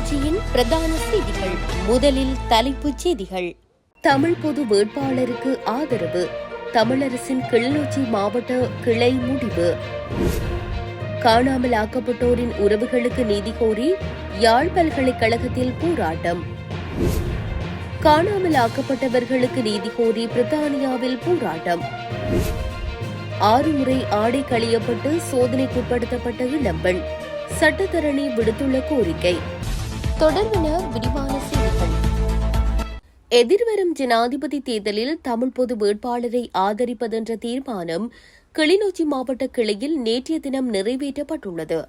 தொலைக்காட்சியின் பிரதான செய்திகள். முதலில் தலைப்புச் செய்திகள். தமிழ் பொது வேட்பாளருக்கு ஆதரவு. தமிழரசின் கிளிநொச்சி மாவட்ட கிளை முடிவு. காணாமல் ஆக்கப்பட்டோரின் உறவுகளுக்கு நீதி கோரி யாழ் பல்கலைக்கழகத்தில் போராட்டம். காணாமல் ஆக்கப்பட்டவர்களுக்கு நீதி கோரி பிரித்தானியாவில் போராட்டம். 6 முறை ஆடை களையப்பட்டு சோதனைக்குட்படுத்தப்பட்ட இளம்பெண். சட்டத்தரணி விடுத்துள்ள கோரிக்கை. தொடர்பென விரிவான செய்திகள். எதிர்வரும் ஜனாதிபதி தேர்தலில் தமிழ் பொது வேட்பாளரை ஆதரிப்பதென்ற தீர்மானம் கிளிநொச்சி மாவட்ட கிளையில் நேற்றைய தினம் நிறைவேற்றப்பட்டுள்ளது.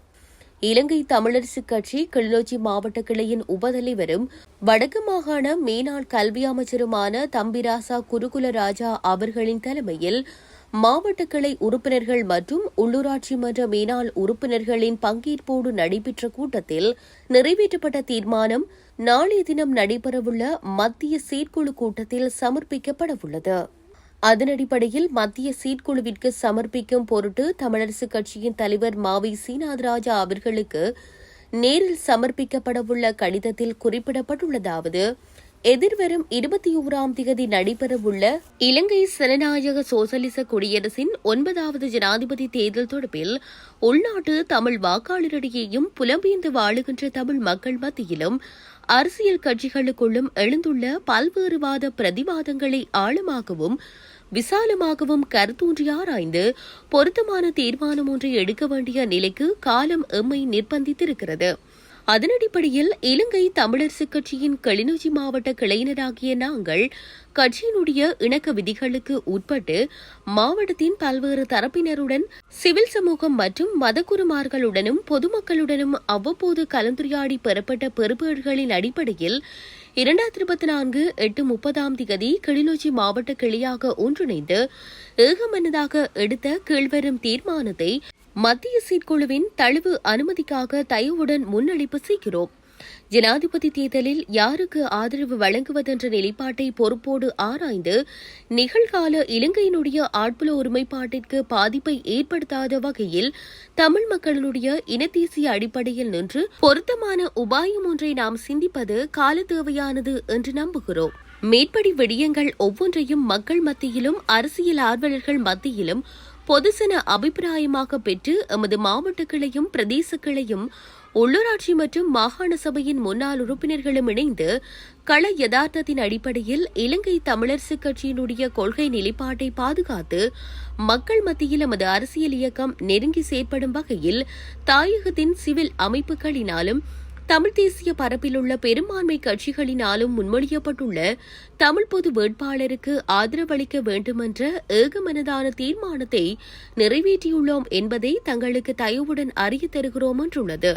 இலங்கை தமிழரசுக் கட்சி கிளிநொச்சி மாவட்ட கிளையின் உபதலைவரும் வடக்கு மாகாண மேனாள் கல்வி அமைச்சருமான தம்பிராசா குருகுலராஜா அவர்களின் தலைமையில் மாவட்ட கிளை உறுப்பினர்கள் மற்றும் உள்ளூராட்சி மன்ற மேனாள் உறுப்பினர்களின் பங்கேற்போடு நடைபெற்ற கூட்டத்தில் நிறைவேற்றப்பட்ட தீர்மானம் நாளைய தினம் நடைபெறவுள்ள மத்திய செயற்குழு கூட்டத்தில் சமர்ப்பிக்கப்படவுள்ளது. அதன் அடிப்படையில் மத்திய செயற்குழுவிற்கு சமர்ப்பிக்கும் பொருட்டு தமிழரசுக் கட்சியின் தலைவர் மாவை சீனாதராஜா அவர்களுக்கு நேரில் சமர்ப்பிக்கப்படவுள்ள கடிதத்தில் குறிப்பிடப்பட்டுள்ளதாவது: எதிர்வரும் 21ஆம் தேதி நடைபெறவுள்ள இலங்கை ஜனநாயக சோசலிச குடியரசின் 9வது ஜனாதிபதி தேர்தல் தொடர்பில் உள்நாட்டு தமிழ் வாக்காளரிடையேயும் புலம்பெயர்ந்து வாழுகின்ற தமிழ் மக்கள் மத்தியிலும் அரசியல் கட்சிகளுக்குள்ளும் எழுந்துள்ள பல்வேறுவாத பிரதிவாதங்களை ஆழமாகவும் விசாலமாகவும் கருத்தூன்றி ஆராய்ந்து பொருத்தமான தீர்மானம் ஒன்றை எடுக்க வேண்டிய நிலைக்கு காலம் எம்மை நிர்பந்தித்திருக்கிறது. அதன் அடிப்படையில் இலங்கை தமிழரசுக் கட்சியின் கிளிநொச்சி மாவட்ட கிளையினராகிய நாங்கள் கட்சியினுடைய இணக்க விதிகளுக்கு உட்பட்டு மாவட்டத்தின் பல்வேறு தரப்பினருடன் சிவில் சமூகம் மற்றும் மதகுருமார்களுடனும் பொதுமக்களுடனும் அவ்வப்போது கலந்துரையாடி பெறப்பட்ட பெறுபேறுகளின் அடிப்படையில் 2024/8/30 கிளிநொச்சி மாவட்ட கிளையாக ஒன்றிணைந்து ஏகமனதாக எடுத்த கீழ்வரும் தீர்மானத்தை மத்திய செயற்குழுவின் தழுவு அனுமதிக்காக தயவுடன் முன்னெடுப்பு செய்கிறோம். ஜனாதிபதி தேர்தலில் யாருக்கு ஆதரவு வழங்குவதென்ற நிலைப்பாட்டை பொறுப்போடு ஆராய்ந்து நிகழ்கால இலங்கையினுடைய ஆட்புல ஒருமைப்பாட்டிற்கு பாதிப்பை ஏற்படுத்தாத வகையில் தமிழ் மக்களுடைய இனதேசிய அடிப்படையில் நின்று பொருத்தமான உபாயம் ஒன்றை நாம் சிந்திப்பது கால தேவையானது என்று நம்புகிறோம். மேற்படி விடயங்கள் ஒவ்வொன்றையும் மக்கள் மத்தியிலும் அரசியல் ஆர்வலர்கள் மத்தியிலும் பொதுசன அபிப்பிராயமாக பெற்று எமது மாவட்ட கிளையும் பிரதேச கிளையும் உள்ளூராட்சி மற்றும் மாகாண சபையின் முன்னாள் உறுப்பினர்களும் இணைந்து கள யதார்த்தத்தின் அடிப்படையில் இலங்கை தமிழரசுக் கட்சியினுடைய கொள்கை நிலைப்பாட்டை பாதுகாத்து மக்கள் மத்தியில் எமது அரசியல் இயக்கம் நெருங்கி செயற்படும் வகையில் தாயகத்தின் சிவில் அமைப்புகளினாலும் தமிழ் தேசிய பரப்பிலுள்ள பெரும்பான்மை கட்சிகளினாலும் முன்மொழியப்பட்டுள்ள தமிழ் பொது வேட்பாளருக்கு ஆதரவளிக்க வேண்டுமென்ற ஏகமனதான தீர்மானத்தை நிறைவேற்றியுள்ளோம் என்பதை தங்களுக்கு தயவுடன் அறிய தருகிறோம் என்றுள்ளது.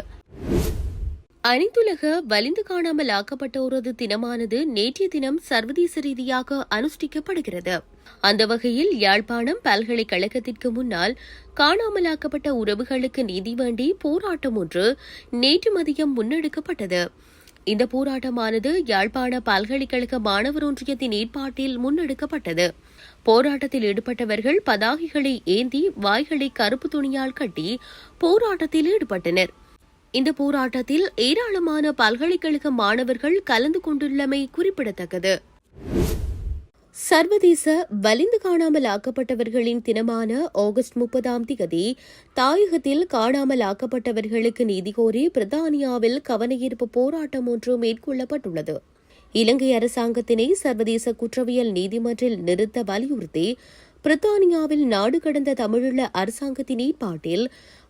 அனைத்துலக வலிந்து காணாமல் ஆக்கப்பட்டோரது தினமானது நேற்றைய தினம் சர்வதேச ரீதியாக அனுஷ்டிக்கப்படுகிறது. அந்த வகையில் யாழ்ப்பாணம் பல்கலைக்கழகத்திற்கு முன்னால் காணாமலாக்கப்பட்ட உறவுகளுக்கு நீதி வேண்டி போராட்டம் ஒன்று நேற்று மதியம் முன்னெடுக்கப்பட்டது. இந்த போராட்டமானது யாழ்ப்பாண பல்கலைக்கழக மாணவர் ஒன்றியத்தின் ஏற்பாட்டில் முன்னெடுக்கப்பட்டது. போராட்டத்தில் ஈடுபட்டவர்கள் பதாகைகளை ஏந்தி வாய்களை கருப்பு துணியால் கட்டி போராட்டத்தில் ஈடுபட்டனர். இந்த போராட்டத்தில் ஏராளமான பல்கலைக்கழக மாணவர்கள் கலந்து கொண்டுள்ளமை குறிப்பிடத்தக்கது. சர்வதேச வலிந்து காணாமல் ஆக்கப்பட்டவர்களின் தினமான ஆகஸ்ட் 30 தாயகத்தில் காணாமல் ஆக்கப்பட்டவர்களுக்கு நீதி கோரி பிரித்தானியாவில் கவனஈர்ப்பு போராட்டம் ஒன்று மேற்கொள்ளப்பட்டுள்ளது. இலங்கை அரசாங்கத்தினை சர்வதேச குற்றவியல் நீதிமன்றில் நிறுத்த வலியுறுத்தி பிரித்தானியாவில் நாடு கடந்த தமிழீழ அரசாங்கத்தின் ஏற்பாட்டில்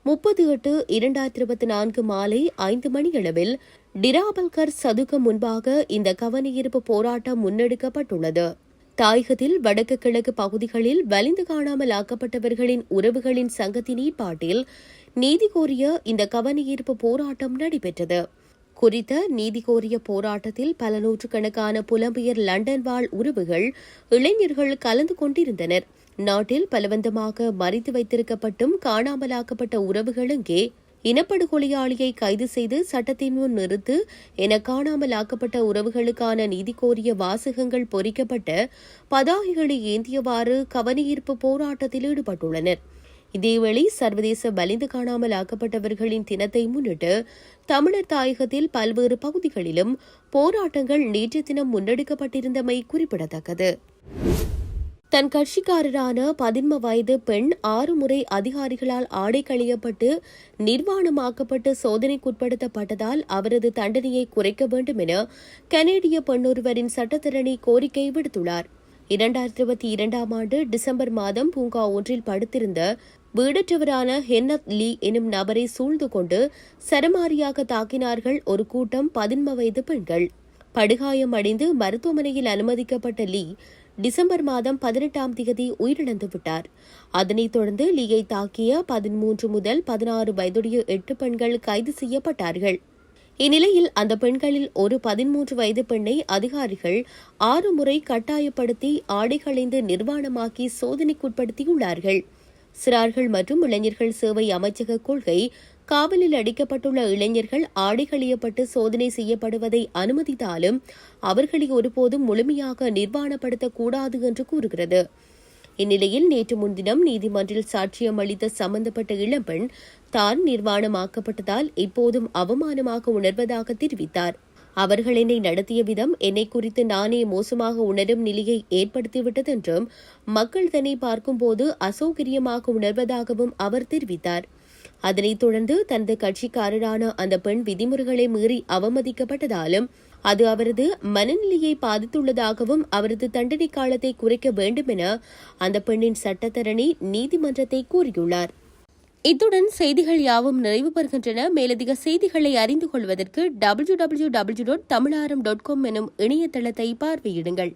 30/8/2024 மாலை 5 மணியளவில் டிராபல்கர் சதுக்கம் முன்பாக இந்த கவனஈர்ப்பு போராட்டம் முன்னெடுக்கப்பட்டுள்ளது. தாயகத்தில் வடக்கு கிழக்கு பகுதிகளில் வலிந்து காணாமல் ஆக்கப்பட்டவர்களின் உறவுகளின் சங்கத்தின் ஏற்பாட்டில் நீதி கோரிய இந்த கவனஈர்ப்பு போராட்டம் நடைபெற்றது. குறித்த நீதி கோரிய போராட்டத்தில் பல நூற்றுக்கணக்கான புலம்பெயர் லண்டன் வாழ் உறவுகள், இளைஞர்கள் கலந்து கொண்டிருந்தனர். நாட்டில் பலவந்தமாக மறைத்து வைத்திருக்கப்பட்டும் காணாமலாக்கப்பட்ட உறவுகள் எங்கே? இனப்படுகொலையாளியை கைது செய்து சட்டத்தின் முன் நிறுத்து என காணாமல் ஆக்கப்பட்ட உறவுகளுக்கான நீதி கோரிய வாசகங்கள் பொறிக்கப்பட்ட பதாகைகளை ஏந்தியவாறு கவனஈர்ப்பு போராட்டத்தில் ஈடுபட்டுள்ளனர். இதேவேளை சர்வதேச வலிந்து காணாமல் ஆக்கப்பட்டவர்களின் தினத்தை முன்னிட்டு தமிழர் தாயகத்தில் பல்வேறு பகுதிகளிலும் போராட்டங்கள் நேற்றைய தினம் முன்னெடுக்கப்பட்டிருந்தமை குறிப்பிடத்தக்கது. தன் கட்சிக்காரரான 11 வயது பெண் 6 முறை அதிகாரிகளால் ஆடை களையப்பட்டு நிர்வாணமாக்கப்பட்டு சோதனைக்குட்படுத்தப்பட்டதால் அவரது தண்டனையை குறைக்க வேண்டும் என கனேடிய பெண்ணொருவரின் சட்டத்தரணி கோரிக்கை விடுத்துள்ளார். 2022 ஆண்டு டிசம்பர் மாதம் பூங்கா ஒன்றில் படுத்திருந்த வீடற்றவரான ஹென்னத் லீ எனும் நபரை சூழ்ந்து கொண்டு சரமாரியாக தாக்கினார்கள் ஒரு கூட்டம் 11 வயது பெண்கள். படுகாயம் அடைந்து மருத்துவமனையில் அனுமதிக்கப்பட்ட லீ டிசம்பர் மாதம் 18ஆம் தேதி உயிரிழந்துவிட்டார். அதனைத் தொடர்ந்து லீயை தாக்கிய 13 முதல் 16 வயதுடைய 8 பெண்கள் கைது செய்யப்பட்டார்கள். இந்நிலையில் அந்த பெண்களில் ஒரு 13 வயது பெண்ணை அதிகாரிகள் 6 முறை கட்டாயப்படுத்தி ஆடை களைந்து நிர்வாணமாக்கி சோதனைக்குட்படுத்தியுள்ளார்கள். சிறார்கள் மற்றும் இளைஞர்கள் சேவை அமைச்சக கொள்கை காவலில் அடைக்கப்பட்டுள்ள இளைஞர்கள் ஆடை களையப்பட்டு சோதனை செய்யப்படுவதை அனுமதித்தாலும் அவர்களை ஒருபோதும் முழுமையாக நிர்வாணப்படுத்தக்கூடாது என்று கூறுகிறது. இந்நிலையில் நேற்று முன்தினம் நீதிமன்றில் சாட்சியம் அளித்த சம்பந்தப்பட்ட இளம்பெண் தான் நிர்வாணமாக்கப்பட்டதால் இப்போதும் அவமானமாக உணர்வதாக தெரிவித்தார். அவர்கள் என்னை நடத்திய விதம் என்னை குறித்து நானே மோசமாக உணரும் நிலையை ஏற்படுத்திவிட்டது என்றும் மக்கள் தன்னை பார்க்கும்போது அசௌகரியமாக உணர்வதாகவும் அவர் தெரிவித்தார். அதனைத் தொடர்ந்து தனது கட்சிக்காரரான அந்த பெண் விதிமுறைகளை மீறி அவமதிக்கப்பட்டதாலும் அது அவரது மனநிலையை பாதித்துள்ளதாகவும் அவரது தண்டனை காலத்தை குறைக்க வேண்டும் என அந்த பெண்ணின் சட்டத்தரணி நீதிமன்றத்தை கூறியுள்ளார். இத்துடன் செய்திகள் யாவும் நிறைவு பெறுகின்றன. மேலதிக செய்திகளை அறிந்து கொள்வதற்கு www.tamilaram.com எனும் இணையதளத்தை பார்வையிடுங்கள்.